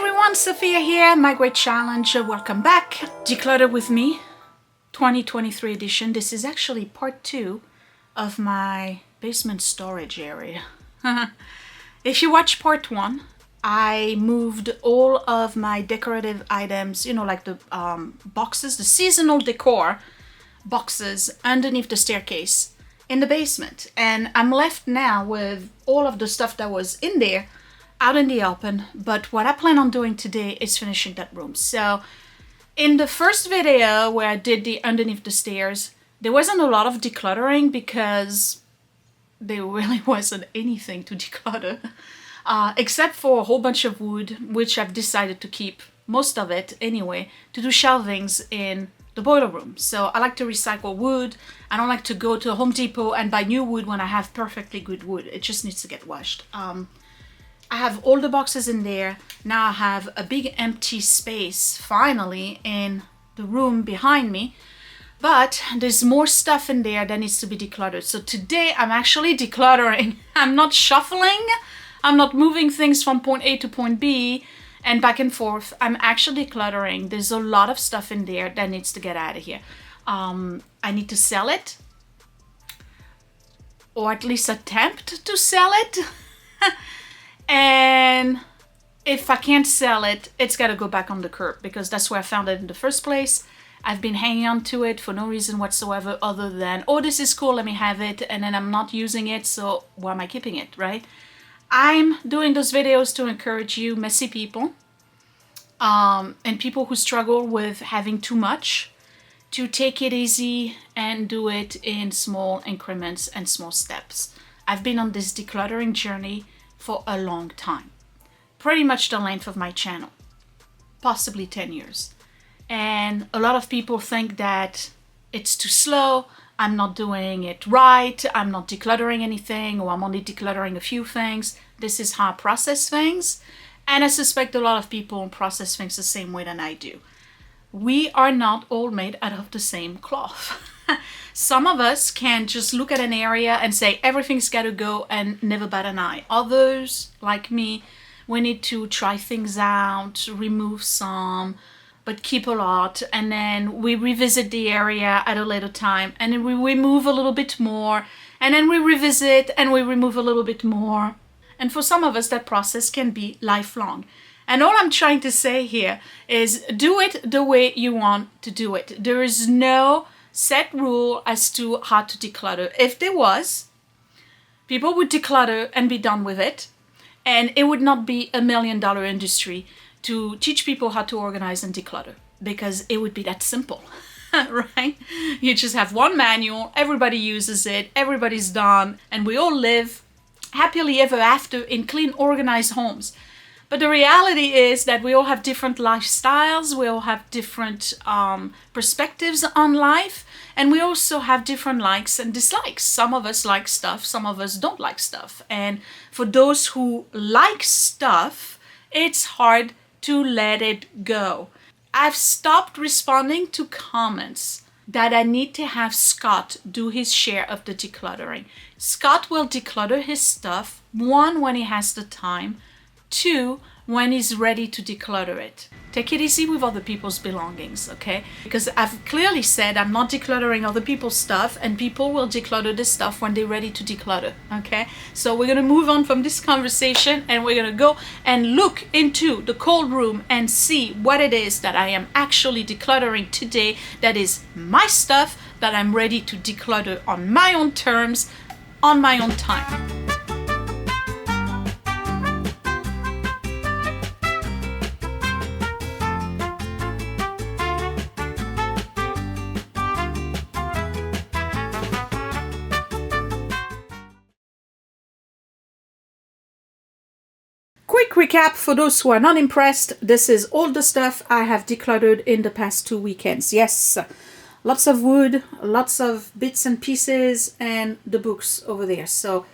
everyone, Sophia here, My Great Challenge. Welcome back. Declutter with me, 2023 edition. This is actually part 2 of my basement storage area. If you watch part 1, I moved all of my decorative items, you know, like the boxes, the seasonal decor boxes underneath the staircase in the basement. And I'm left now with all of the stuff that was in there out in the open, but what I plan on doing today is finishing that room. So in the first video where I did the underneath the stairs, there wasn't a lot of decluttering because there really wasn't anything to declutter, except for a whole bunch of wood, which I've decided to keep most of it anyway, to do shelvings in the boiler room. So I like to recycle wood. I don't like to go to Home Depot and buy new wood when I have perfectly good wood. It just needs to get washed. I have all the boxes in there. Now I have a big empty space finally in the room behind me, but there's more stuff in there that needs to be decluttered. So today I'm actually decluttering. I'm not shuffling. I'm not moving things from point A to point B and back and forth. I'm actually decluttering. There's a lot of stuff in there that needs to get out of here. I need to sell it, or at least attempt to sell it. And if I can't sell it, it's got to go back on the curb because that's where I found it in the first place. I've been hanging on to it for no reason whatsoever other than, oh, this is cool, let me have it. And then I'm not using it, so why am I keeping it, right? I'm doing those videos to encourage you messy people and people who struggle with having too much to take it easy and do it in small increments and small steps. I've been on this decluttering journey for a long time, pretty much the length of my channel, possibly 10 years. And a lot of people think that it's too slow, I'm not doing it right, I'm not decluttering anything, or I'm only decluttering a few things. This is how I process things. And I suspect a lot of people process things the same way than I do. We are not all made out of the same cloth. Some of us can just look at an area and say everything's got to go and never bat an eye. Others, like me, we need to try things out, remove some, but keep a lot. And then we revisit the area at a later time. And then we remove a little bit more. And then we revisit and we remove a little bit more. And for some of us, that process can be lifelong. And all I'm trying to say here is do it the way you want to do it. There is no set rule as to how to declutter. If there was, people would declutter and be done with it. And it would not be $1 million industry to teach people how to organize and declutter, because it would be that simple, right? You just have one manual, everybody uses it, everybody's done, and we all live happily ever after in clean, organized homes. But the reality is that we all have different lifestyles, we all have different perspectives on life, and we also have different likes and dislikes. Some of us like stuff, some of us don't like stuff. And for those who like stuff, it's hard to let it go. I've stopped responding to comments that I need to have Scott do his share of the decluttering. Scott will declutter his stuff, 1, when he has the time, 2, when he's ready to declutter it. Take it easy with other people's belongings, okay? Because I've clearly said I'm not decluttering other people's stuff, and people will declutter this stuff when they're ready to declutter, okay? So we're gonna move on from this conversation and we're gonna go and look into the cold room and see what it is that I am actually decluttering today that is my stuff that I'm ready to declutter on my own terms, on my own time. Quick recap for those who are not impressed. This is all the stuff I have decluttered in the past 2 weekends. Yes, lots of wood, lots of bits and pieces, and the books over there. So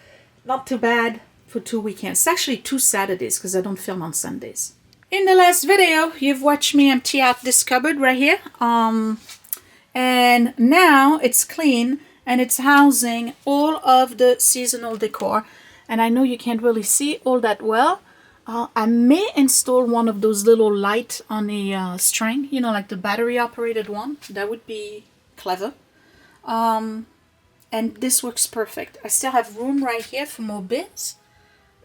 not too bad for 2 weekends. It's actually 2 Saturdays because I don't film on Sundays. In the last video, you've watched me empty out this cupboard right here. And now it's clean and it's housing all of the seasonal decor. And I know you can't really see all that well, I may install one of those little light on a string, you know, like the battery operated one. That would be clever. And this works perfect. I still have room right here for more bins.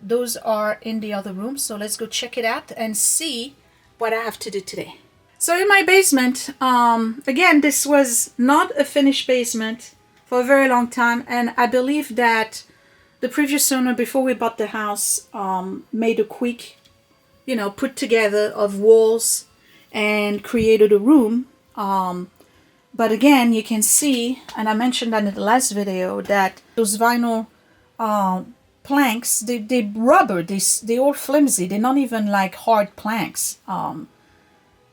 Those are in the other room. So let's go check it out and see what I have to do today. So in my basement, again, this was not a finished basement for a very long time. And I believe that the previous owner, before we bought the house, made a quick, you know, put together of walls and created a room. But again, you can see, and I mentioned that in the last video, that those vinyl planks, they rubber, they all flimsy. They're not even like hard planks.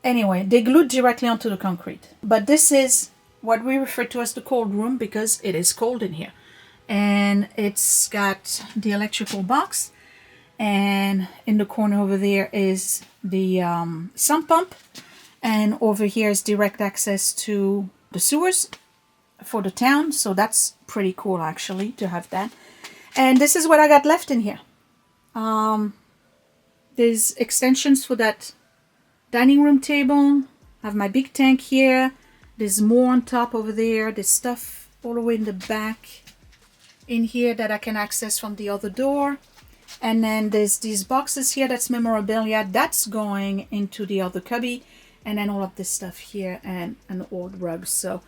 Anyway, they glued directly onto the concrete. But this is what we refer to as the cold room because it is cold in here. And it's got the electrical box. And in the corner over there is the sump pump. And over here is direct access to the sewers for the town. So that's pretty cool, actually, to have that. And this is what I got left in here. There's extensions for that dining room table. I have my big tank here. There's more on top over there. There's stuff all the way in the back in here that I can access from the other door. And then there's these boxes here. That's memorabilia. That's going into the other cubby. And then all of this stuff here and an old rug. So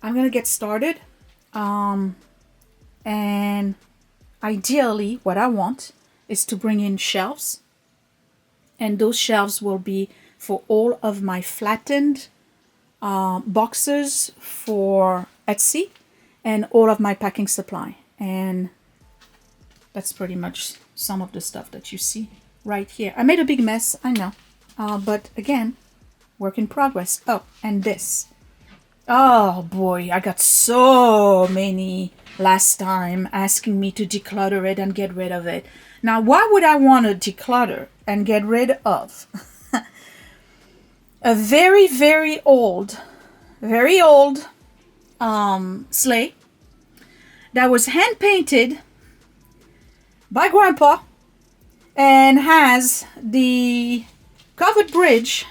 I'm going to get started. And ideally, what I want is to bring in shelves. And those shelves will be for all of my flattened boxes for Etsy and all of my packing supply. And that's pretty much some of the stuff that you see right here. I made a big mess, I know. But again, work in progress. Oh, and this. Oh boy, I got so many last time asking me to declutter it and get rid of it. Now, why would I want to declutter and get rid of a very, very old sleigh that was hand painted by Grandpa and has the covered bridge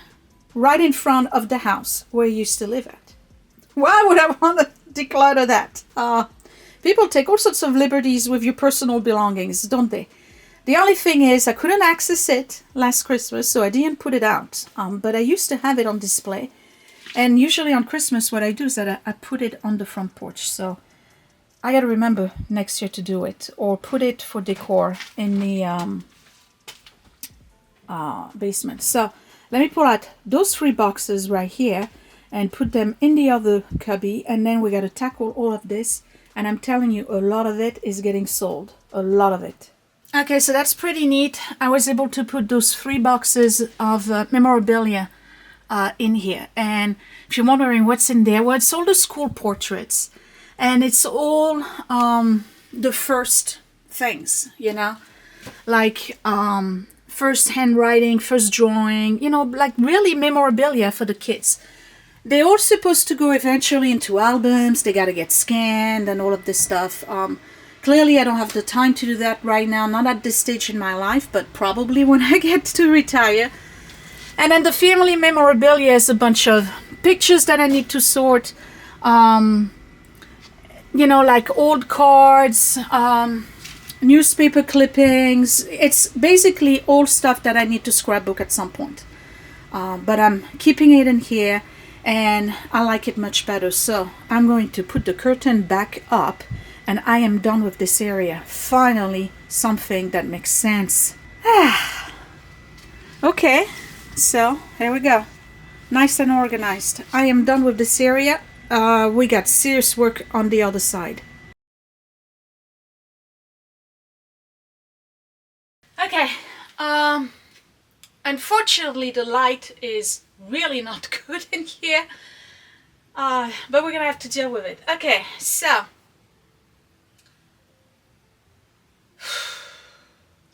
right in front of the house where he used to live at? Why would I want to declutter that? People take all sorts of liberties with your personal belongings, don't they? The only thing is I couldn't access it last Christmas, so I didn't put it out. But I used to have it on display. And usually on Christmas, what I do is that I put it on the front porch. So I got to remember next year to do it. Or put it for decor in the basement. So let me pull out those 3 boxes right here and put them in the other cubby. And then we got to tackle all of this. And I'm telling you, a lot of it is getting sold. A lot of it. Okay, so that's pretty neat. I was able to put those 3 boxes of memorabilia in here. And if you're wondering what's in there, well, it's all the school portraits. And it's all the first things, you know, like first handwriting, first drawing, you know, like really memorabilia for the kids. They're all supposed to go eventually into albums. They got to get scanned and all of this stuff. Clearly, I don't have the time to do that right now, not at this stage in my life, but probably when I get to retire. And then the family memorabilia is a bunch of pictures that I need to sort. You know, like old cards, newspaper clippings. It's basically all stuff that I need to scrapbook at some point. But I'm keeping it in here, and I like it much better. So I'm going to put the curtain back up. And I am done with this area. Finally, something that makes sense. Okay, so here we go. Nice and organized. I am done with this area. We got serious work on the other side. Okay, unfortunately the light is really not good in here. But we're gonna have to deal with it. Okay, so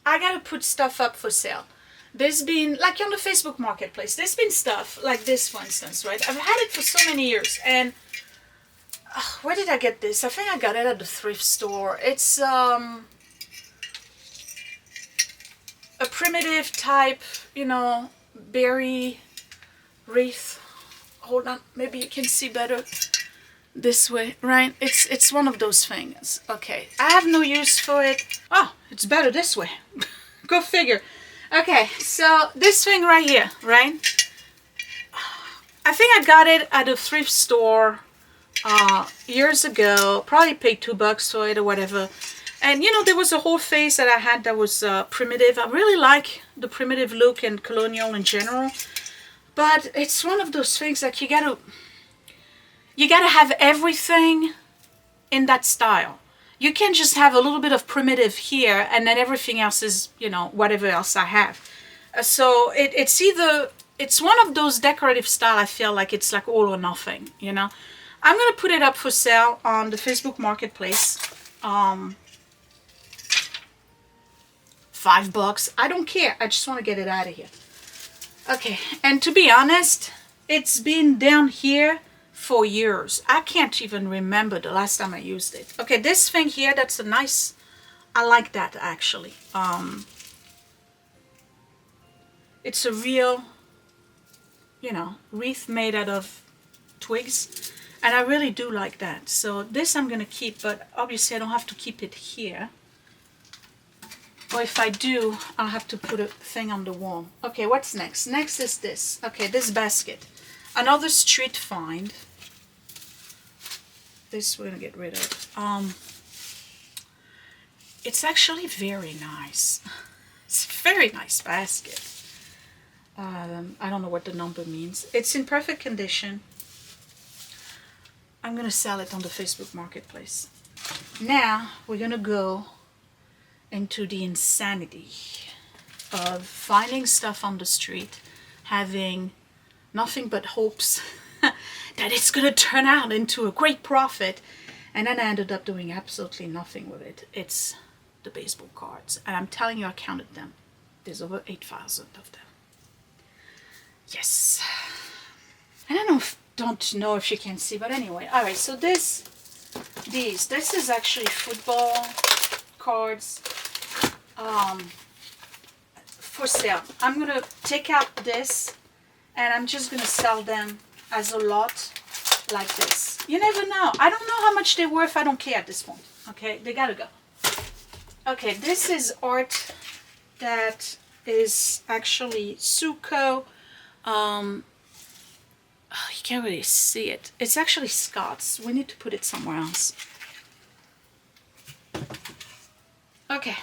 I gotta put stuff up for sale. There's been, like on the Facebook Marketplace, there's been stuff like this, for instance, right? I've had it for so many years, and where did I get this? I think I got it at the thrift store. It's a primitive type, you know, berry wreath. Hold on, maybe you can see better this way, right? It's one of those things. Okay, I have no use for it. Oh, it's better this way. Go figure. Okay, so this thing right here, right? I think I got it at a thrift store years ago. Probably paid $2 for it or whatever. And you know, there was a whole phase that I had that was primitive. I really like the primitive look and colonial in general. But it's one of those things that you gotta have everything in that style. You can't just have a little bit of primitive here and then everything else is, you know, whatever else I have. So it's one of those decorative style. I feel like it's like all or nothing, you know. I'm gonna put it up for sale on the Facebook Marketplace. $5. I don't care. I just want to get it out of here. Okay, and to be honest, it's been down here for years. I can't even remember the last time I used it. Okay, this thing here, that's a nice, I like that actually. It's a real, you know, wreath made out of twigs, and I really do like that. So this I'm gonna keep, but obviously I don't have to keep it here. Or if I do, I'll have to put a thing on the wall. Okay, what's next? Next is this. Okay, this basket. Another street find. This we're gonna get rid of. It's actually very nice. It's a very nice basket. I don't know what the number means. It's in perfect condition. I'm gonna sell it on the Facebook Marketplace. Now we're gonna go into the insanity of finding stuff on the street, having nothing but hopes that it's gonna turn out into a great profit, and then I ended up doing absolutely nothing with it. It's the baseball cards, and I'm telling you, I counted them. There's over 8,000 of them. Yes. And I don't know if you can see, but anyway. All right, so this is actually football cards for sale. I'm gonna take out this and I'm just gonna sell them as a lot like this. You never know. I don't know how much they're worth. I don't care at this point. Okay, they gotta go. Okay, this is art that is actually Suko. You can't really see it. It's actually Scots. We need to put it somewhere else. Okay,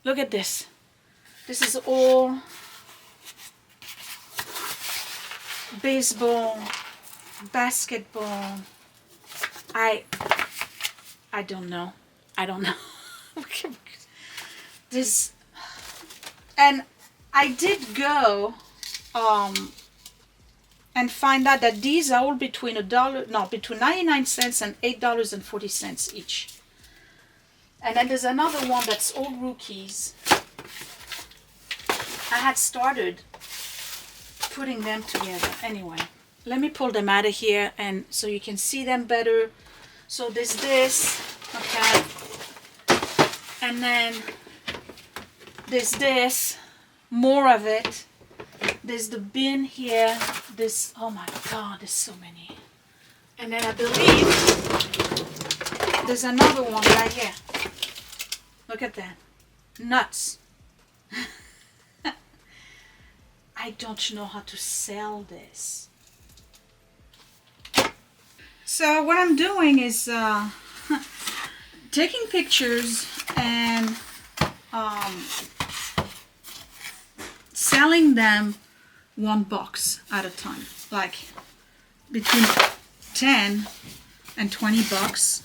look at this. This is all baseball, basketball. I don't know. I don't know. This, and I did go and find out that these are all between between 99 cents and $8.40 each. And then there's another one that's all rookies. I had started putting them together. Anyway, let me pull them out of here and so you can see them better. So there's this, okay, and then there's this, more of it. There's the bin here. This, oh my God, there's so many. And then I believe there's another one right here. Look at that. Nuts. I don't know how to sell this. So what I'm doing is taking pictures and selling them one box at a time, like between 10 and 20 bucks.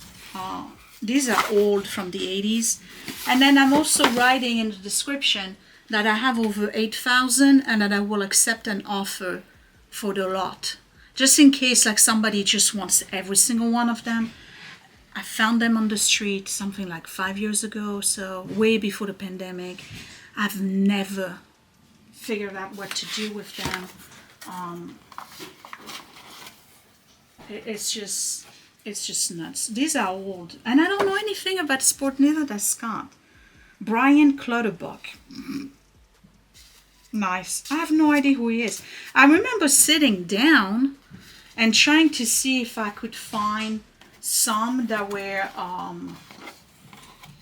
These are old, from the 80s. And then I'm also writing in the description that I have over 8,000 and that I will accept an offer for the lot. Just in case like somebody just wants every single one of them. I found them on the street something like 5 years ago, so way before the pandemic. I've never figured out what to do with them. It's just nuts. These are old, and I don't know anything about sport, neither does Scott. Brian Clutterbuck. Nice. I have no idea who he is. I remember sitting down and trying to see if I could find some that were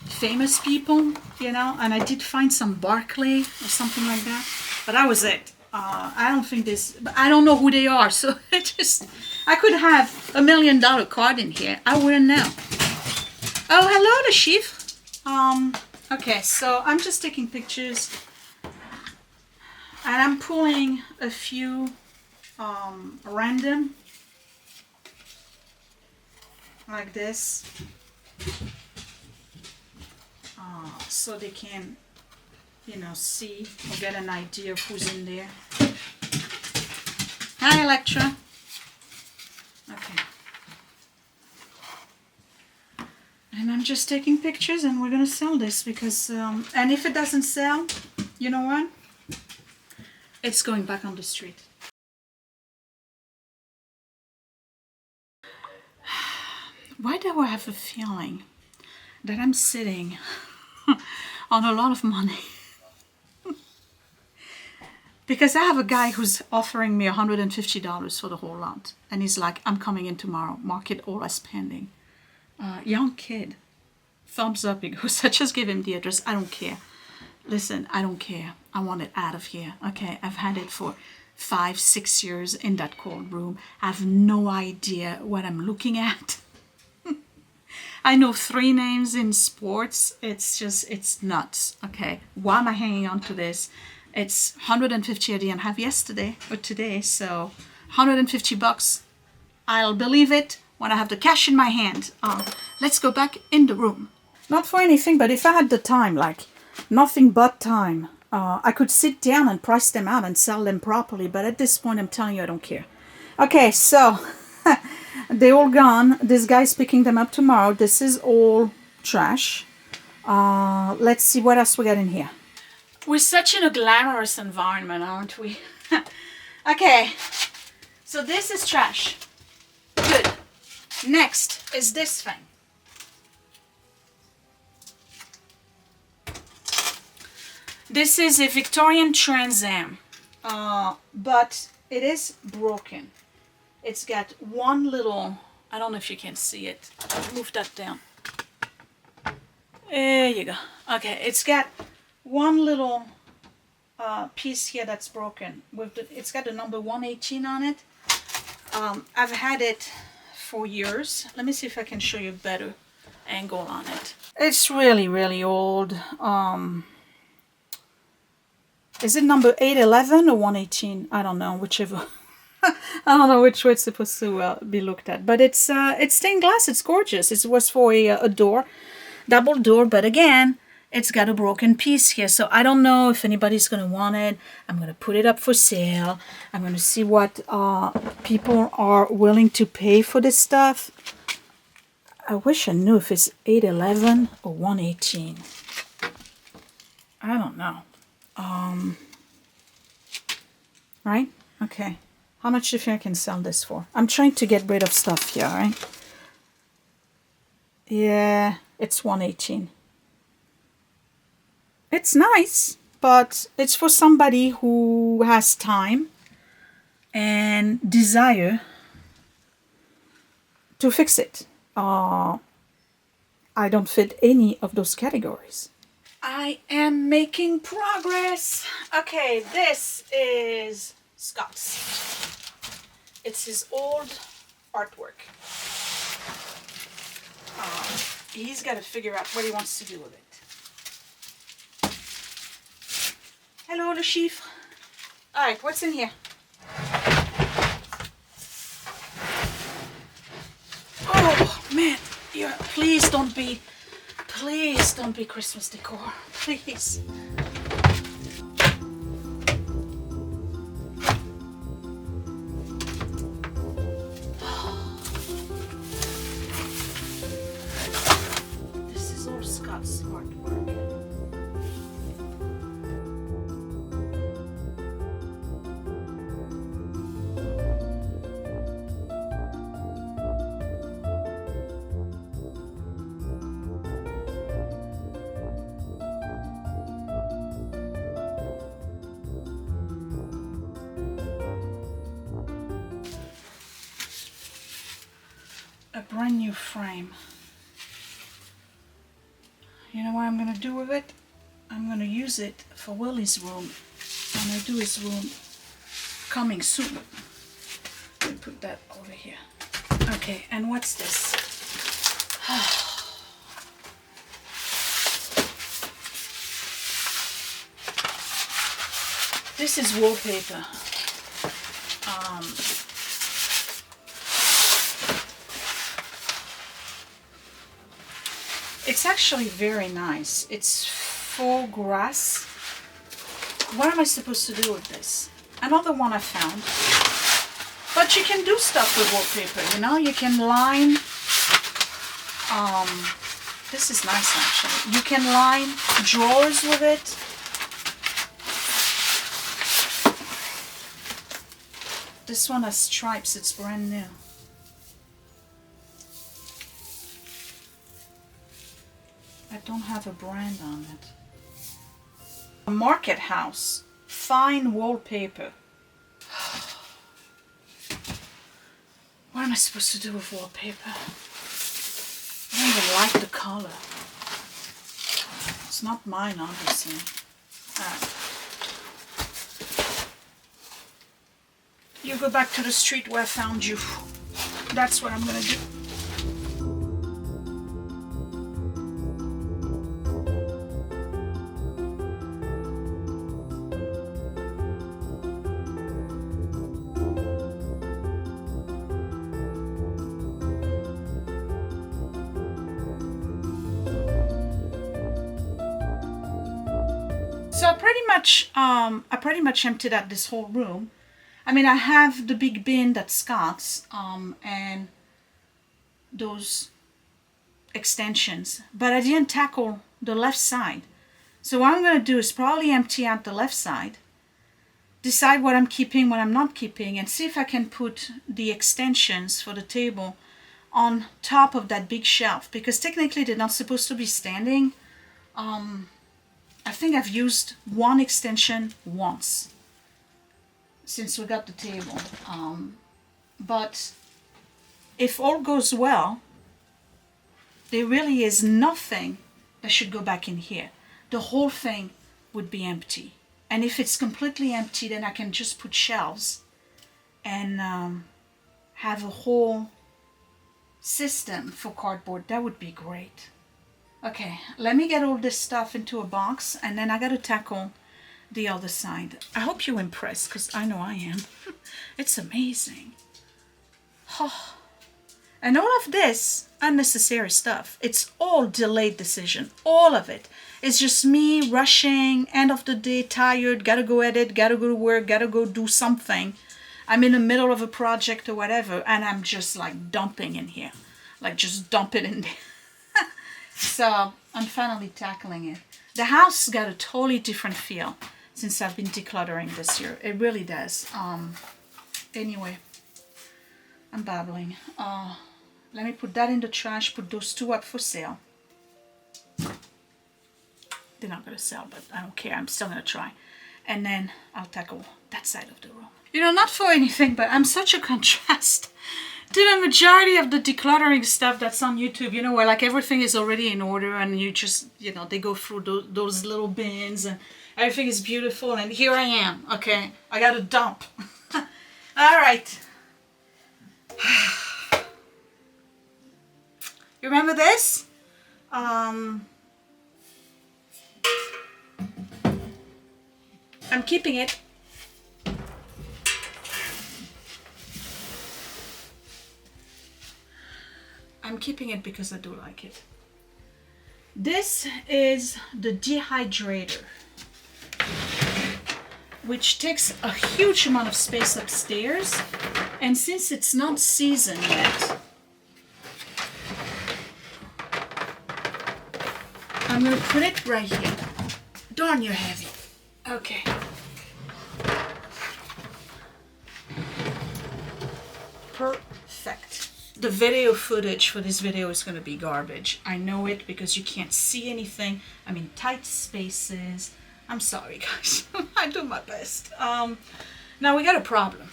famous people, you know, and I did find some Barclay or something like that, but that was it. I don't think this, I don't know who they are, so I could have $1 million card in here. I wouldn't know. Oh, hello, the chief. Okay, so I'm just taking pictures, and I'm pulling a few random, like this, so they can, you know, see or get an idea of who's in there. Hi, Electra. Okay. And I'm just taking pictures, and we're gonna sell this because, and if it doesn't sell, you know what? It's going back on the street. Why do I have a feeling that I'm sitting on a lot of money? Because I have a guy who's offering me $150 for the whole lot. And he's like, I'm coming in tomorrow. Mark it all as pending. Young kid. Thumbs up. He goes, I just give him the address. I don't care. Listen, I don't care. I want it out of here. Okay, I've had it for 5-6 years in that cold room. I have no idea what I'm looking at. I know 3 names in sports. It's nuts. Okay, why am I hanging on to this? It's 150 I didn't have yesterday or today, so 150 bucks. I'll believe it when I have the cash in my hand. Let's go back in the room. Not for anything, but if I had the time, like nothing but time, I could sit down and price them out and sell them properly. But at this point, I'm telling you, I don't care. Okay, so they're all gone. This guy's picking them up tomorrow. This is all trash. Let's see what else we got in here. We're such in a glamorous environment, aren't we? Okay, so this is trash. Good. Next is this thing. This is a Victorian Trans Am, but it is broken. It's got one little, I don't know if you can see it. Move that down. There you go. Okay, it's got one little piece here that's broken. It's got the number 118 on it. I've had it for years. Let me see if I can show you a better angle on it. It's really, really old. Is it number 811 or 118? I don't know, whichever. I don't know which way it's supposed to be looked at. But it's stained glass. It's gorgeous. It was for a door, double door. But again, it's got a broken piece here. So I don't know if anybody's going to want it. I'm going to put it up for sale. I'm going to see what people are willing to pay for this stuff. I wish I knew if it's 811 or 118. I don't know. Right? Okay. How much do you think I can sell this for? I'm trying to get rid of stuff here, right? Yeah, it's 118. It's nice, but it's for somebody who has time and desire to fix it. I don't fit any of those categories. I am making progress. Okay, this is Scott's. It's his old artwork. He's got to figure out what he wants to do with it. Hello, the chief. All right, what's in here? Oh man, yeah. Please don't be Christmas decor, please. This is all Scott's artwork. brand new frame. You know what I'm gonna do with it? I'm gonna use it for Willie's room. I'm gonna do his room coming soon. Let me put that over here. Okay, and what's this? This is wallpaper. It's actually very nice. It's faux grass. What am I supposed to do with this? Another one I found. But you can do stuff with wallpaper, you know? You can line... this is nice actually. You can line drawers with it. This one has stripes, it's brand new. I don't have a brand on it. A Market House fine wallpaper. What am I supposed to do with wallpaper? I don't even like the color. It's not mine, obviously. You go back to the street where I found you. That's what I'm gonna do. So I pretty much emptied out this whole room. I mean, I have the big bin that's Scott's and those extensions, but I didn't tackle the left side. So what I'm going to do is probably empty out the left side, decide what I'm keeping, what I'm not keeping, and see if I can put the extensions for the table on top of that big shelf, because technically they're not supposed to be standing. I think I've used one extension once since we got the table. But if all goes well, there really is nothing that should go back in here. The whole thing would be empty. And if it's completely empty, then I can just put shelves and have a whole system for cardboard. That would be great. Okay, let me get all this stuff into a box, and then I gotta tackle the other side. I hope you're impressed, because I know I am. It's amazing. Oh. And all of this unnecessary stuff, it's all delayed decision. All of it. It's just me rushing, end of the day, tired, gotta go edit, gotta go to work, gotta go do something. I'm in the middle of a project or whatever, and I'm just like dumping in here. Like just dump it in there. So I'm finally tackling it. The house got a totally different feel since I've been decluttering this year. It really does. Anyway, I'm babbling. Let me put that in the trash, put those two up for sale. They're not going to sell, but I don't care. I'm still going to try. And then I'll tackle that side of the room. You know, not for anything, but I'm such a contrast to the majority of the decluttering stuff that's on YouTube, you know, where like everything is already in order and you just, you know, they go through those little bins and everything is beautiful, and here I am, okay? I got to dump. All right. You remember this? I'm keeping it. I'm keeping it because I do like it. This is the dehydrator, which takes a huge amount of space upstairs, and since it's not seasoned yet, I'm gonna put it right here. Darn, you're heavy. Okay. Perfect. The video footage for this video is going to be garbage. I know it because you can't see anything. I'm in tight spaces. I'm sorry, guys. I do my best. Now we got a problem.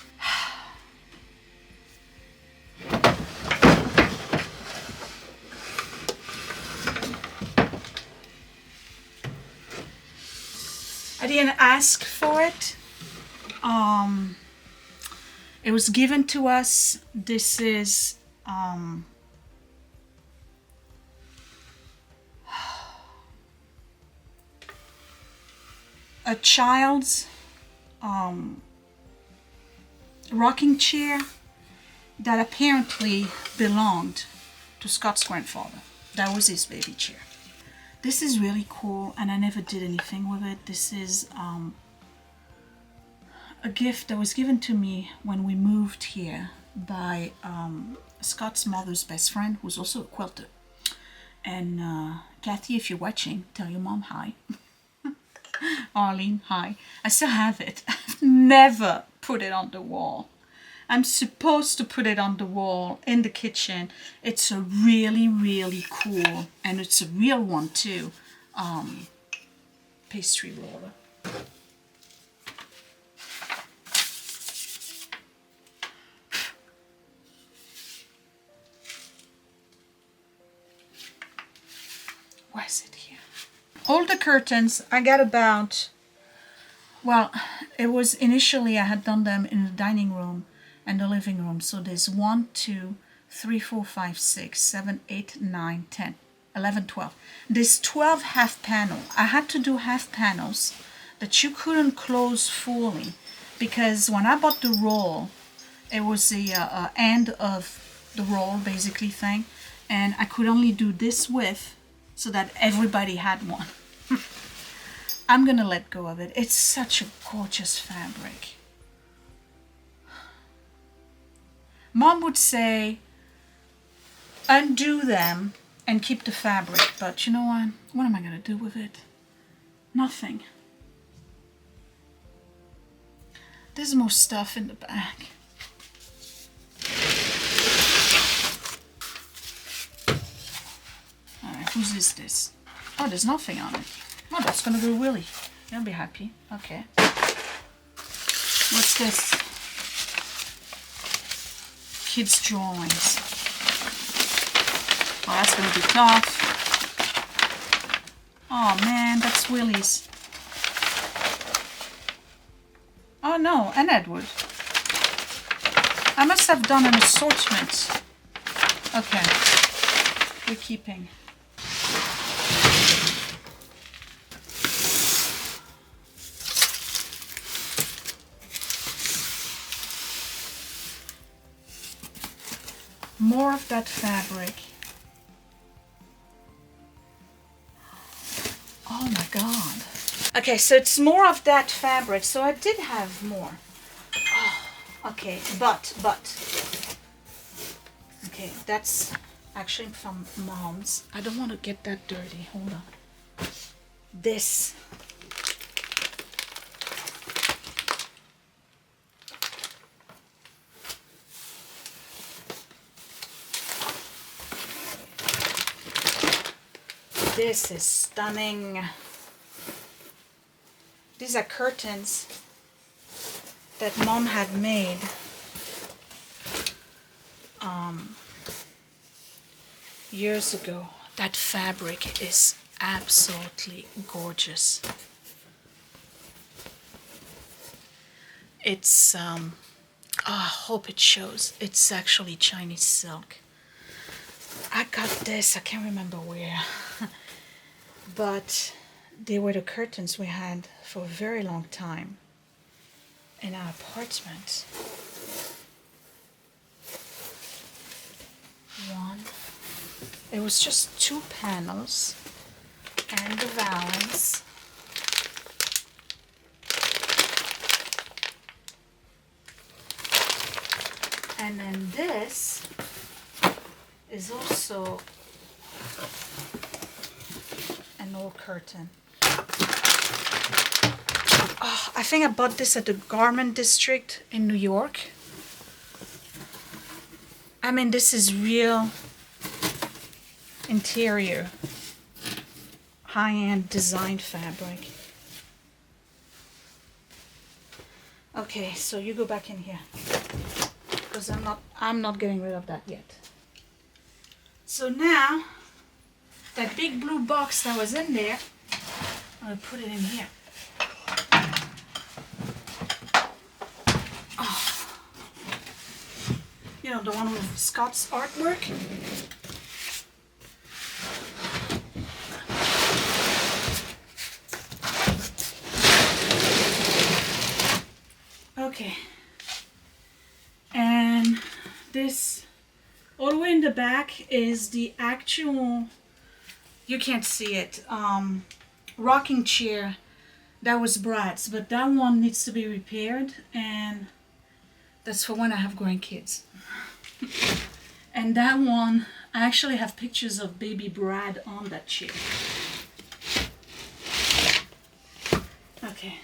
I didn't ask for it. It was given to us. This is a child's rocking chair that apparently belonged to Scott's grandfather. That was his baby chair. This is really cool, and I never did anything with it. This is a gift that was given to me when we moved here by Scott's mother's best friend, who's also a quilter. And Kathy, if you're watching, tell your mom hi. Arlene, hi. I still have it. I've never put it on the wall. I'm supposed to put it on the wall in the kitchen. It's a really, really cool, and it's a real one too, pastry roller. Where is it here? All the curtains, I got about, well, it was initially I had done them in the dining room and the living room. So there's 1, 2, 3, 4, 5, 6, 7, 8, 9, 10, 11, 12. There's 12 half panel. I had to do half panels that you couldn't close fully because when I bought the roll, it was the end of the roll basically thing, and I could only do this width so that everybody had one. I'm gonna let go of it. It's such a gorgeous fabric. Mom would say, undo them and keep the fabric, but you know what? What am I gonna do with it? Nothing. There's more stuff in the bag. Alright, whose is this? Oh, there's nothing on it. Oh, that's gonna go Willie. He'll be happy. Okay. What's this? Kids' drawings. Oh, that's gonna be tough. Oh man, that's Willie's. Oh no, and Edward. I must have done an assortment. Okay, we're keeping. More of that fabric. Oh my god. Okay, so it's more of that fabric. So I did have more. Oh, okay, but. Okay, that's actually from Mom's. I don't want to get that dirty. Hold on. This. This is stunning. These are curtains that Mom had made years ago. That fabric is absolutely gorgeous. It's I hope it shows. It's actually Chinese silk. I got this, I can't remember where. But they were the curtains we had for a very long time in our apartment. One. It was just 2 panels and the valance. And then this is also an old curtain. Oh, I think I bought this at the Garment District in New York. I mean, this is real interior, high-end design fabric. Okay, so you go back in here because I'm not getting rid of that yet. So now, that big blue box that was in there, I'm gonna put it in here. know, the one with Scott's artwork. Okay. And this, all the way in the back, is the actual, you can't see it, rocking chair that was Brad's, but that one needs to be repaired, and that's for when I have grandkids. And that one, I actually have pictures of baby Brad on that chair. Okay.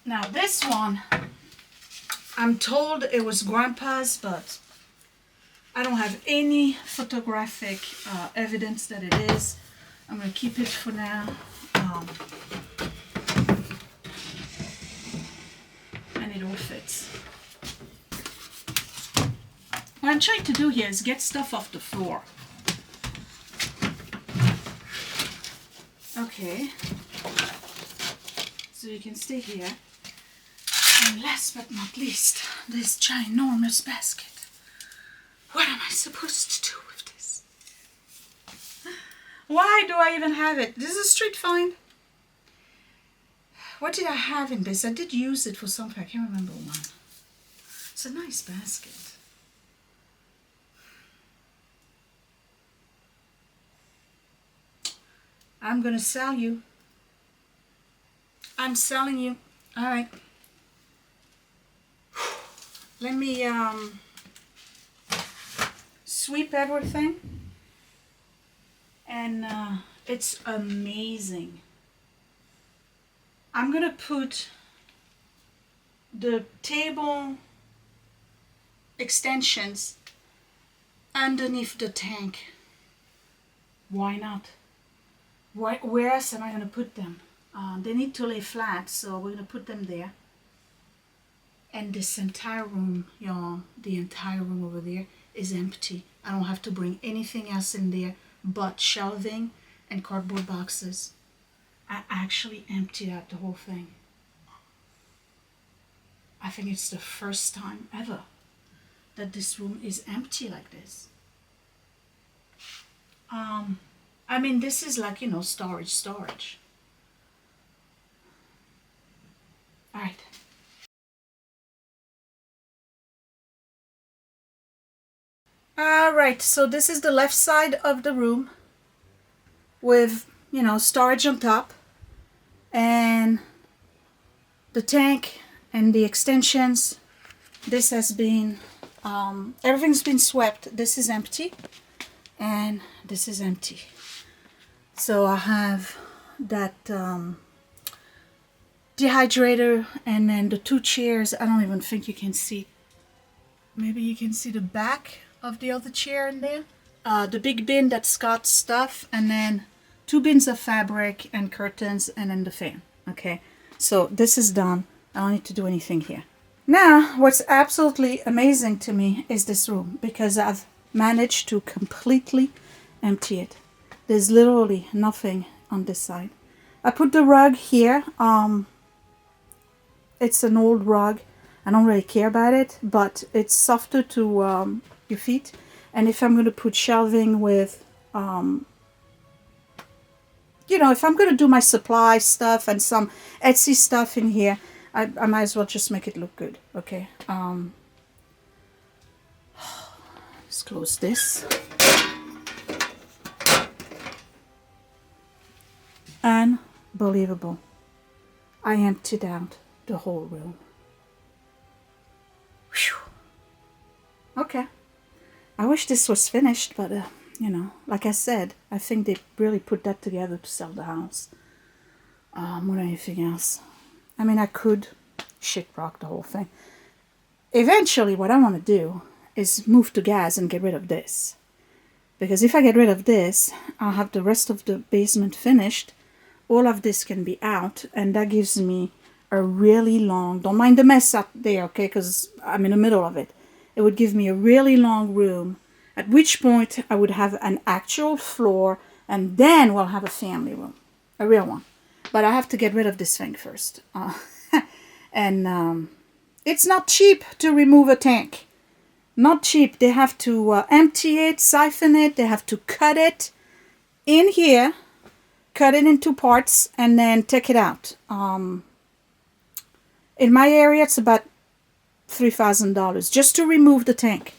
Now this one, I'm told it was Grandpa's, but I don't have any photographic evidence that it is. I'm going to keep it for now. And it all fits. What I'm trying to do here is get stuff off the floor. Okay. So you can stay here. And last but not least, this ginormous basket. What am I supposed to do with this? Why do I even have it? This is a street find. What did I have in this? I did use it for something. I can't remember one. It's a nice basket. I'm gonna sell you. I'm selling you. All right. Let me sweep everything. And it's amazing. I'm gonna put the table extensions underneath the tank. Why not? Where else am I gonna put them? They need to lay flat, so we're gonna put them there. And this entire room, y'all, the entire room over there is empty. I don't have to bring anything else in there but shelving and cardboard boxes. I actually emptied out the whole thing. I think it's the first time ever that this room is empty like this. I mean, this is like, you know, storage. All right. All right, so this is the left side of the room with, you know, storage on top and the tank and the extensions. This has been, everything's been swept. This is empty and this is empty. So I have that dehydrator and then the two chairs. I don't even think you can see. Maybe you can see the back of the other chair in there. The big bin that's Scott's stuff, and then 2 bins of fabric and curtains, and then the fan. Okay, so this is done. I don't need to do anything here. Now, what's absolutely amazing to me is this room, because I've managed to completely empty it. There's literally nothing on this side. I put the rug here. It's an old rug. I don't really care about it, but it's softer to your feet. And if I'm going to put shelving with, you know, if I'm going to do my supply stuff and some Etsy stuff in here, I might as well just make it look good. Okay. Let's close this. Unbelievable. I emptied out the whole room. Whew. Okay. I wish this was finished, but you know, like I said, I think they really put that together to sell the house more than anything else. I mean, I could shitrock the whole thing. Eventually, what I want to do is move to gas and get rid of this. Because if I get rid of this, I'll have the rest of the basement finished. All of this can be out, and that gives me a really long, don't mind the mess up there, okay, because I'm in the middle of it. It would give me a really long room, at which point I would have an actual floor, and then we'll have a family room, a real one. But I have to get rid of this thing first. And it's not cheap to remove a tank. Not cheap. They have to empty it, siphon it. They have to cut it in here, cut it into parts, and then take it out. In my area, it's about $3,000 just to remove the tank,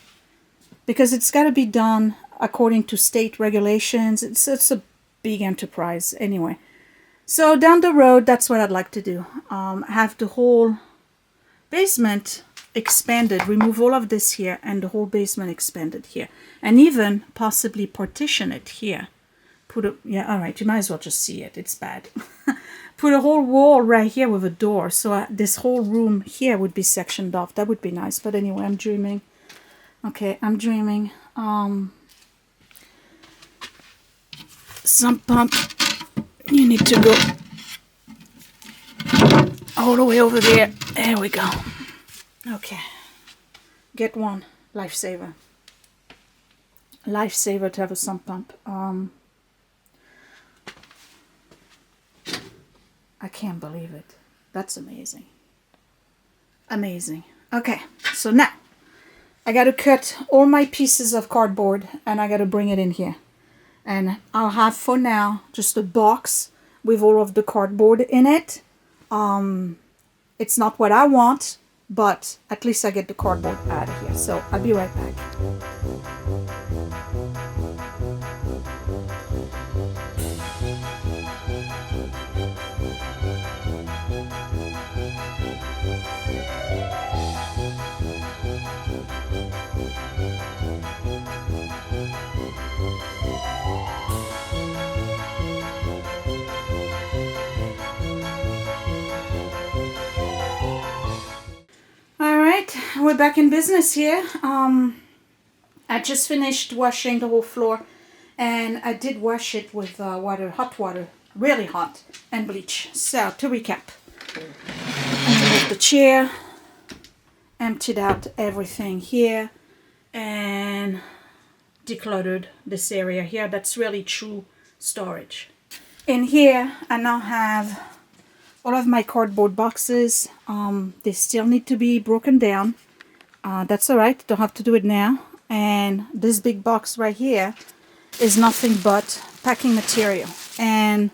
because it's got to be done according to state regulations. It's a big enterprise anyway. So down the road, that's what I'd like to do. Have the whole basement expanded, remove all of this here, and the whole basement expanded here, and even possibly partition it here. Yeah, all right, you might as well just see it. It's bad. Put a whole wall right here with a door, so this whole room here would be sectioned off. That would be nice. But anyway, I'm dreaming. Okay, I'm dreaming. Sump pump. You need to go all the way over there. There we go. Okay. Get one. Lifesaver. Lifesaver to have a sump pump. I can't believe it. That's amazing. Amazing. Okay, so now I got to cut all my pieces of cardboard and I got to bring it in here. And I'll have for now just a box with all of the cardboard in it. It's not what I want, but at least I get the cardboard out of here. So I'll be right back. We're back in business here. I just finished washing the whole floor, and I did wash it with water, hot water, really hot, and bleach. So to recap, I removed the chair, emptied out everything here, and decluttered this area here. That's really true storage. In here, I now have all of my cardboard boxes. They still need to be broken down. That's alright, don't have to do it now. And this big box right here is nothing but packing material. And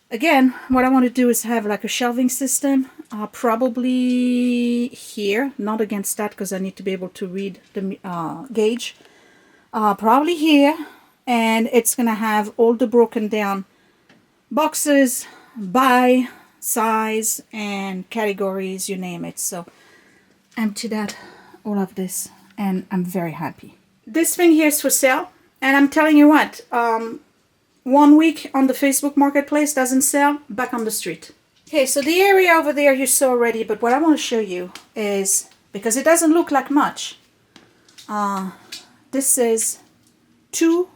again, what I want to do is have like a shelving system, probably here, not against that because I need to be able to read the gauge. Probably here, and it's gonna have all the broken down boxes by size and categories, you name it. So empty that, all of this, and I'm very happy. This thing here is for sale, and I'm telling you what, 1 week on the Facebook Marketplace doesn't sell, back on the street. Okay, so the area over there you saw already, but what I want to show you is, because it doesn't look like much, this is 2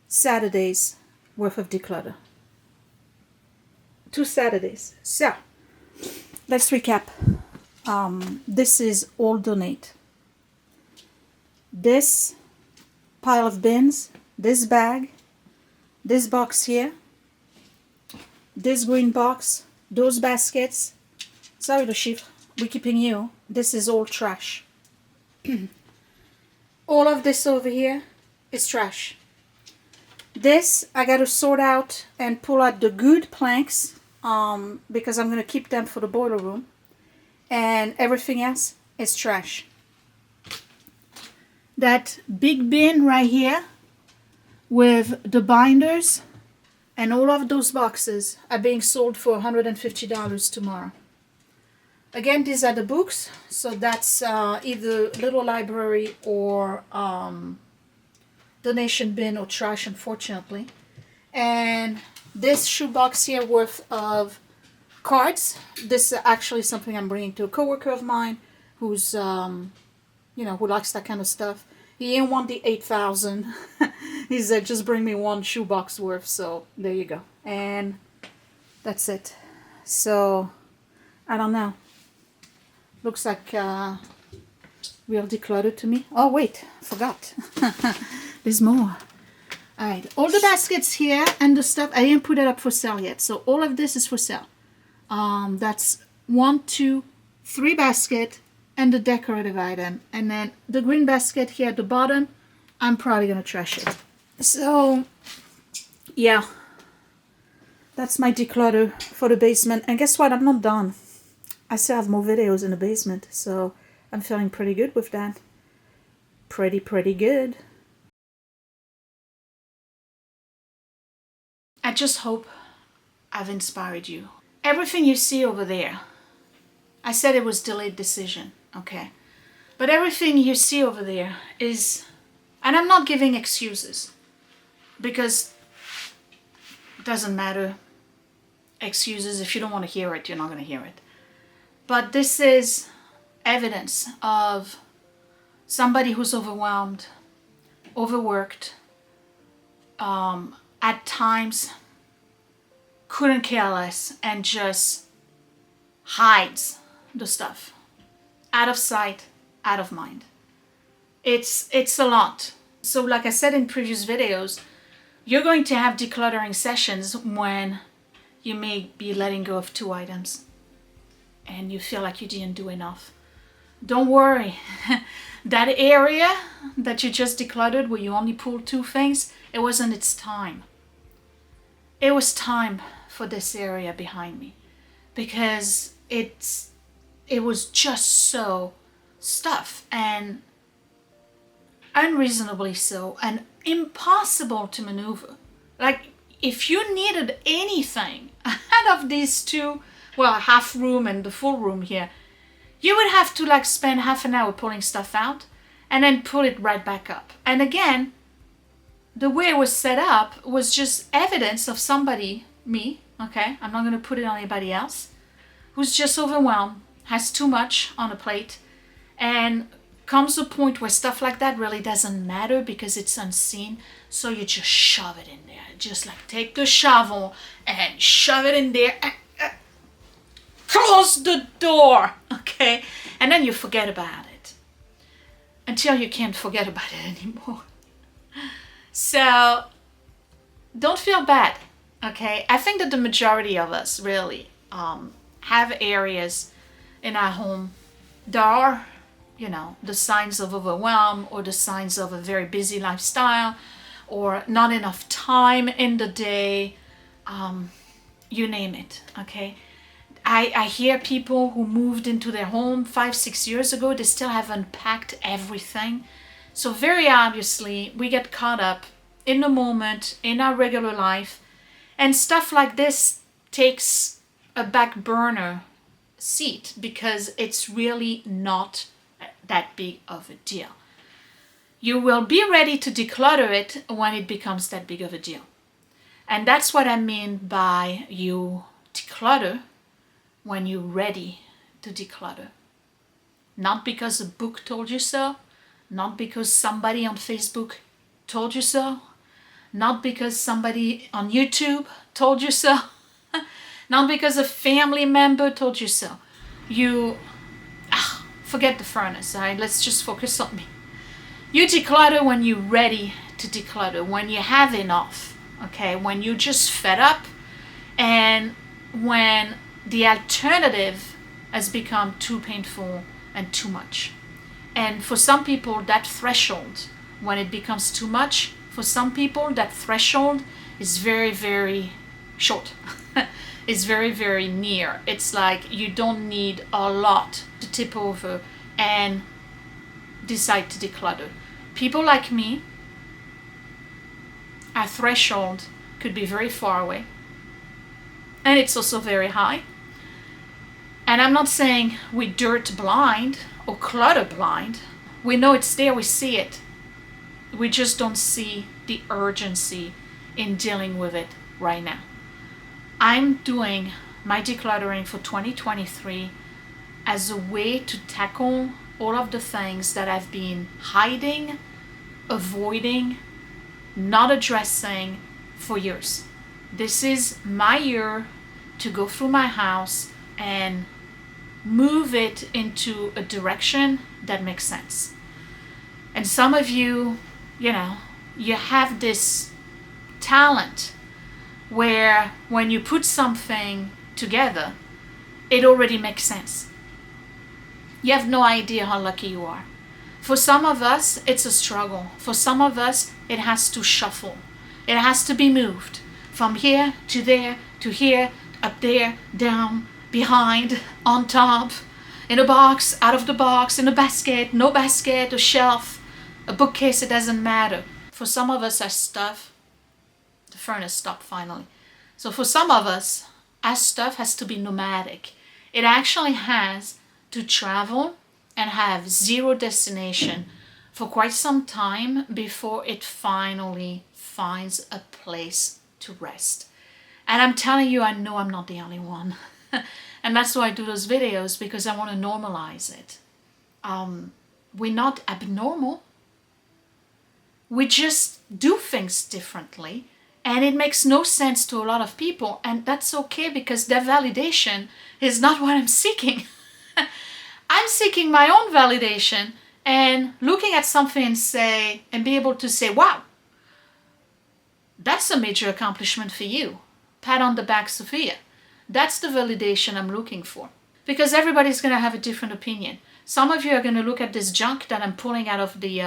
Saturdays worth of declutter. 2 Saturdays. So let's recap. This is all donate. This pile of bins, this bag, this box here, this green box, those baskets. Sorry, the chiffre, we're keeping you. This is all trash. All of this over here is trash. This, I got to sort out and pull out the good planks because I'm going to keep them for the boiler room. And everything else is trash. That big bin right here with the binders and all of those boxes are being sold for $150 tomorrow. Again, these are the books, so that's either little library or donation bin or trash, unfortunately. And this shoebox here worth of cards. This is actually something I'm bringing to a coworker of mine who's, you know, who likes that kind of stuff. He didn't want the 8,000. He said, just bring me 1 shoebox worth. So there you go. And that's it. So I don't know. Looks like real decluttered to me. Oh wait, forgot. There's more. Alright, all the baskets here and the stuff, I didn't put it up for sale yet. So all of this is for sale. That's 1, 2, 3 baskets, and the decorative item. And then the green basket here at the bottom, I'm probably gonna trash it. So, yeah. That's my declutter for the basement. And guess what? I'm not done. I still have more videos in the basement. So, I'm feeling pretty good with that. Pretty good. I just hope I've inspired you. Everything you see over there, I said it was delayed decision, okay? But everything you see over there is, and I'm not giving excuses, because it doesn't matter. Excuses, if you don't want to hear it, you're not going to hear it. But this is evidence of somebody who's overwhelmed, overworked, at times couldn't care less and just hides the stuff. Out of sight, out of mind. It's a lot. So like I said in previous videos, you're going to have decluttering sessions when you may be letting go of 2 items and you feel like you didn't do enough. Don't worry. That area that you just decluttered where you only pulled 2 things, it wasn't its time. It was time for this area behind me because it was just so stuff and unreasonably so and impossible to maneuver. Like if you needed anything out of these 2, well, half room and the full room here, you would have to like spend half an hour pulling stuff out and then pull it right back up. And again, the way it was set up was just evidence of somebody, me, okay, I'm not going to put it on anybody else, who's just overwhelmed, has too much on a plate, and comes a point where stuff like that really doesn't matter because it's unseen, so you just shove it in there. Just like take the shovel and shove it in there and close the door, okay? And then you forget about it until you can't forget about it anymore. So don't feel bad, okay? I think that the majority of us really have areas in our home that are, you know, the signs of overwhelm or the signs of a very busy lifestyle or not enough time in the day, you name it, okay? I hear people who moved into their home 5-6 years ago, they still haven't packed everything. So very obviously, we get caught up in the moment, in our regular life, and stuff like this takes a back burner seat because it's really not that big of a deal. You will be ready to declutter it when it becomes that big of a deal. And that's what I mean by you declutter when you're ready to declutter. Not because a book told you so, not because somebody on Facebook told you so, not because somebody on YouTube told you so, not because a family member told you so. Forget the furnace, all right? Let's just focus on me. You declutter when you're ready to declutter, when you have enough, okay? When you're just fed up and when the alternative has become too painful and too much. And for some people, that threshold, when it becomes too much, for some people, that threshold is very, very short. It's very, very near. It's like you don't need a lot to tip over and decide to declutter. People like me, our threshold could be very far away. And it's also very high. And I'm not saying we're dirt blind or clutter blind. We know it's there, we see it. We just don't see the urgency in dealing with it right now. I'm doing my decluttering for 2023 as a way to tackle all of the things that I've been hiding, avoiding, not addressing for years. This is my year to go through my house and move it into a direction that makes sense. And some of you, you know, you have this talent where when you put something together, it already makes sense. You have no idea how lucky you are. For some of us, it's a struggle. For some of us, it has to shuffle. It has to be moved from here to there to here, up there, down, behind, on top, in a box, out of the box, in a basket, no basket, a shelf, a bookcase, it doesn't matter. For some of us, our stuff, the furnace stopped finally. So for some of us, our stuff has to be nomadic. It actually has to travel and have zero destination for quite some time before it finally finds a place to rest. And I'm telling you, I know I'm not the only one. And that's why I do those videos, because I want to normalize it. We're not abnormal. We just do things differently. And it makes no sense to a lot of people. And that's okay, because their validation is not what I'm seeking. I'm seeking my own validation and looking at something and be able to say, wow, that's a major accomplishment for you. Pat on the back, Sophia. That's the validation I'm looking for. Because everybody's going to have a different opinion. Some of you are going to look at this junk that I'm pulling out of the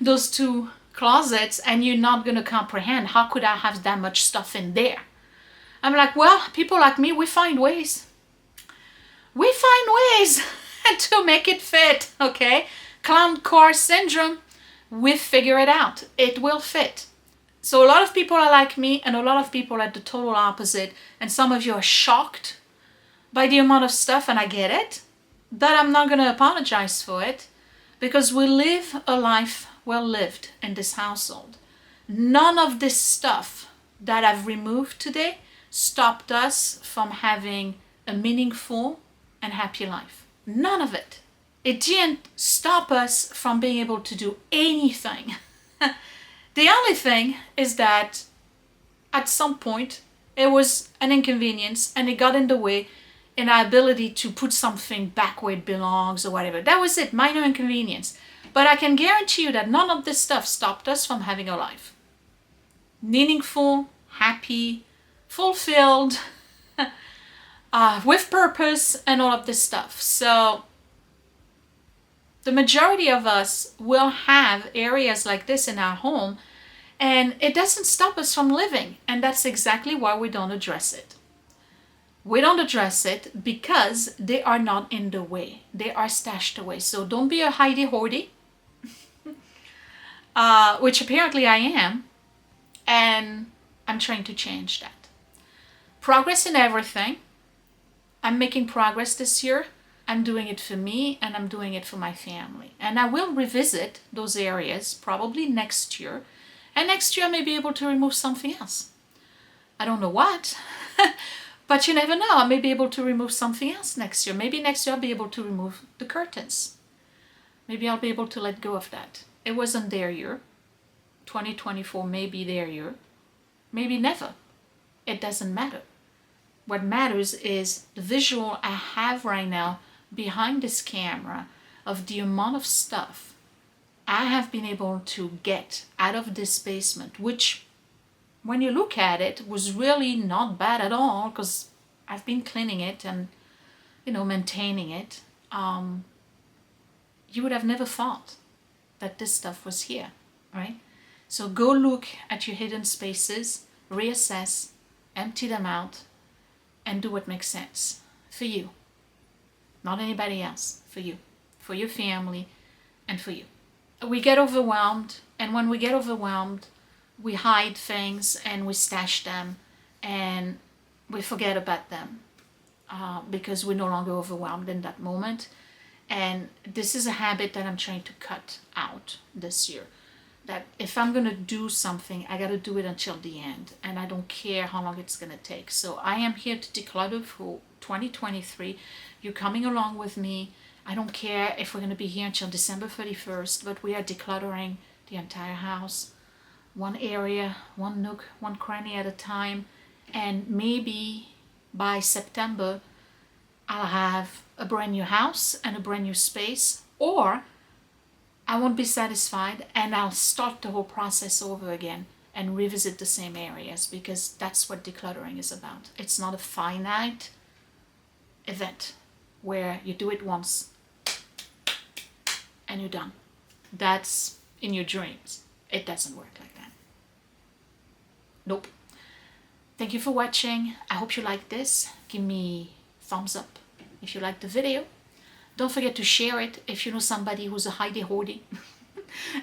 those two closets, and you're not going to comprehend, how could I have that much stuff in there? I'm like, well, people like me, we find ways. We find ways to make it fit, okay? Clown car syndrome, we figure it out. It will fit. So a lot of people are like me, and a lot of people are the total opposite. And some of you are shocked by the amount of stuff, and I get it. But I'm not going to apologize for it, because we live a life well lived in this household. None of this stuff that I've removed today stopped us from having a meaningful and happy life. None of it. It didn't stop us from being able to do anything. The only thing is that at some point it was an inconvenience, and it got in the way in our ability to put something back where it belongs or whatever. That was it, minor inconvenience. But I can guarantee you that none of this stuff stopped us from having a life. Meaningful, happy, fulfilled, with purpose, and all of this stuff. So the majority of us will have areas like this in our home, and it doesn't stop us from living. And that's exactly why we don't address it. We don't address it because they are not in the way. They are stashed away. So don't be a hidey-hordy, which apparently I am. And I'm trying to change that. Progress in everything. I'm making progress this year. I'm doing it for me, and I'm doing it for my family. And I will revisit those areas probably next year. And next year I may be able to remove something else. I don't know what. But you never know. I may be able to remove something else next year. Maybe next year I'll be able to remove the curtains. Maybe I'll be able to let go of that. It wasn't their year. 2024 may be their year. Maybe never. It doesn't matter. What matters is the visual I have right now behind this camera of the amount of stuff I have been able to get out of this basement, which, when you look at it, was really not bad at all, because I've been cleaning it and, maintaining it. You would have never thought that this stuff was here, right? So go look at your hidden spaces, reassess, empty them out, and do what makes sense for you. Not anybody else, for you, for your family, and for you. We get overwhelmed, and when we get overwhelmed, we hide things and we stash them and we forget about them because we're no longer overwhelmed in that moment. And this is a habit that I'm trying to cut out this year. That if I'm going to do something, I got to do it until the end. And I don't care how long it's going to take. So I am here to declutter for 2023. You're coming along with me. I don't care if we're going to be here until December 31st, but we are decluttering the entire house. One area, one nook, one cranny at a time. And maybe by September, I'll have a brand new house and a brand new space. Or I won't be satisfied and I'll start the whole process over again and revisit the same areas, because that's what decluttering is about. It's not a finite event. where you do it once and you're done. That's in your dreams. It doesn't work like that. Nope. Thank you for watching. I hope you like this. Give me thumbs up if you like the video. Don't forget to share it if you know somebody who's a hidey-hoardy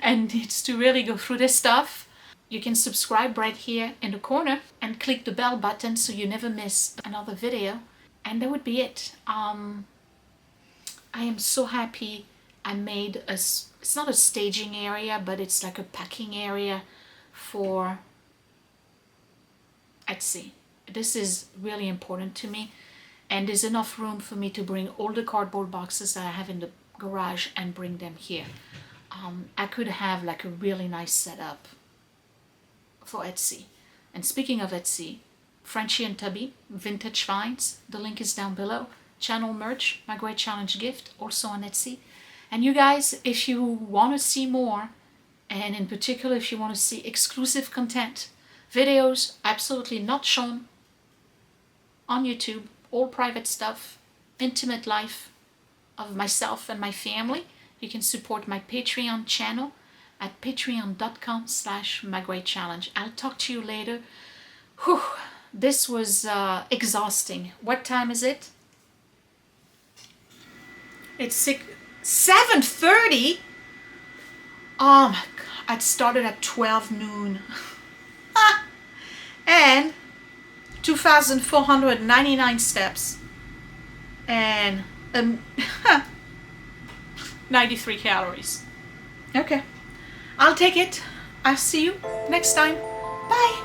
and needs to really go through this stuff. You can subscribe right here in the corner and click the bell button so you never miss another video. And that would be it. I am so happy I made it's not a staging area, but it's like a packing area for Etsy. This is really important to me, and there's enough room for me to bring all the cardboard boxes that I have in the garage and bring them here. I could have like a really nice setup for Etsy. And speaking of Etsy, Frenchie and Tubby, vintage finds, the link is down below. Channel merch, My Great Challenge gift, also on Etsy. And you guys, if you want to see more, and in particular if you want to see exclusive content, videos absolutely not shown on YouTube, all private stuff, intimate life of myself and my family, you can support my Patreon channel at patreon.com/mygreatchallenge. I'll talk to you later. Whew, this was exhausting. What time is it? It's 7:30. Oh my God, I started at 12 noon. And 2,499 steps. And 93 calories. Okay. I'll take it. I'll see you next time. Bye.